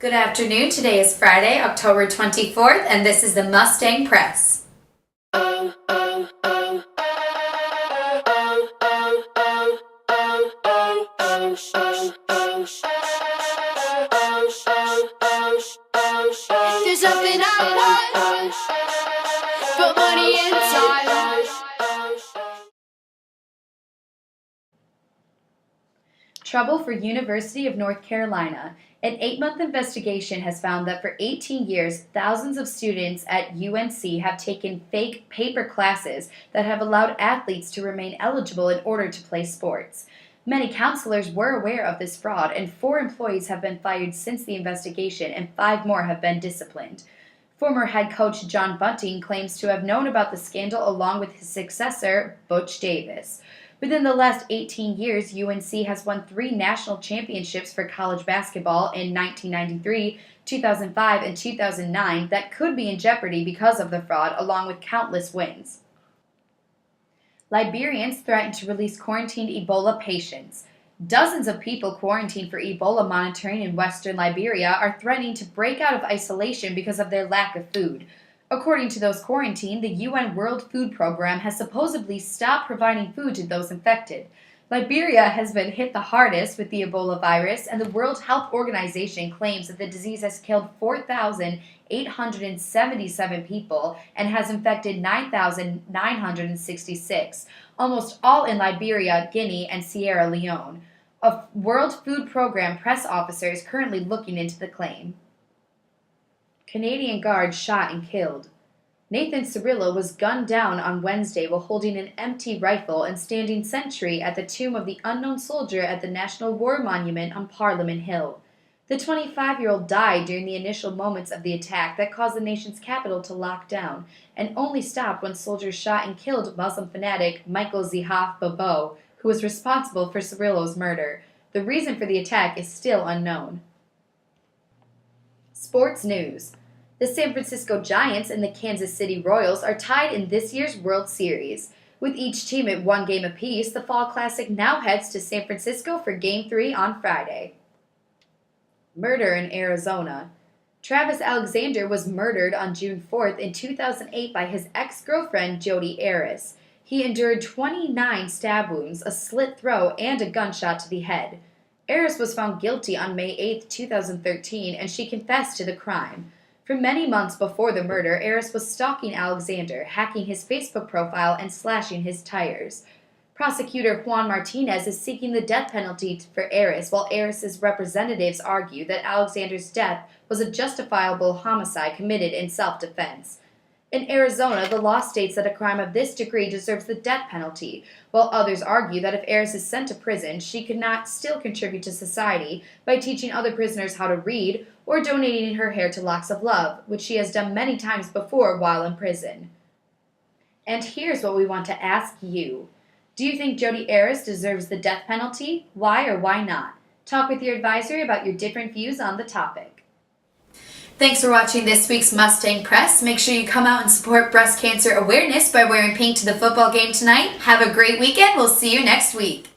Good afternoon. Today is Friday, October 24th, and this is the Mustang Press. There's something I want, but money inside. Trouble for University of North Carolina. An 8-month investigation has found that for 18 years, thousands of students at UNC have taken fake paper classes that have allowed athletes to remain eligible in order to play sports. Many counselors were aware of this fraud, and 4 employees have been fired since the investigation, and 5 more have been disciplined. Former head coach John Bunting claims to have known about the scandal along with his successor, Butch Davis. Within the last 18 years, UNC has won 3 national championships for college basketball in 1993, 2005, and 2009 that could be in jeopardy because of the fraud, along with countless wins. Liberians threaten to release quarantined Ebola patients. Dozens of people quarantined for Ebola monitoring in western Liberia are threatening to break out of isolation because of their lack of food. According to those quarantined, the UN World Food Program has supposedly stopped providing food to those infected. Liberia has been hit the hardest with the Ebola virus, and the World Health Organization claims that the disease has killed 4,877 people and has infected 9,966, almost all in Liberia, Guinea, and Sierra Leone. A World Food Program press officer is currently looking into the claim. Canadian guard shot and killed. Nathan Cirillo was gunned down on Wednesday while holding an empty rifle and standing sentry at the tomb of the unknown soldier at the National War Monument on Parliament Hill. The 25-year-old died during the initial moments of the attack that caused the nation's capital to lock down, and only stopped when soldiers shot and killed Muslim fanatic Michael Zihaf Bobo, who was responsible for Cirillo's murder. The reason for the attack is still unknown. Sports news. The San Francisco Giants and the Kansas City Royals are tied in this year's World Series. With each team at 1 game apiece, the Fall Classic now heads to San Francisco for Game 3 on Friday. Murder in Arizona. Travis Alexander was murdered on June 4th in 2008 by his ex-girlfriend Jodi Arias. He endured 29 stab wounds, a slit throat, and a gunshot to the head. Arias was found guilty on May 8, 2013, and she confessed to the crime. For many months before the murder, Arias was stalking Alexander, hacking his Facebook profile and slashing his tires. Prosecutor Juan Martinez is seeking the death penalty for Arias, while Arias' representatives argue that Alexander's death was a justifiable homicide committed in self-defense. In Arizona, the law states that a crime of this degree deserves the death penalty, while others argue that if Arias is sent to prison, she could not still contribute to society by teaching other prisoners how to read or donating her hair to Locks of Love, which she has done many times before while in prison. And here's what we want to ask you. Do you think Jodi Arias deserves the death penalty? Why or why not? Talk with your advisor about your different views on the topic. Thanks for watching this week's Mustang Press. Make sure you come out and support breast cancer awareness by wearing pink to the football game tonight. Have a great weekend. We'll see you next week.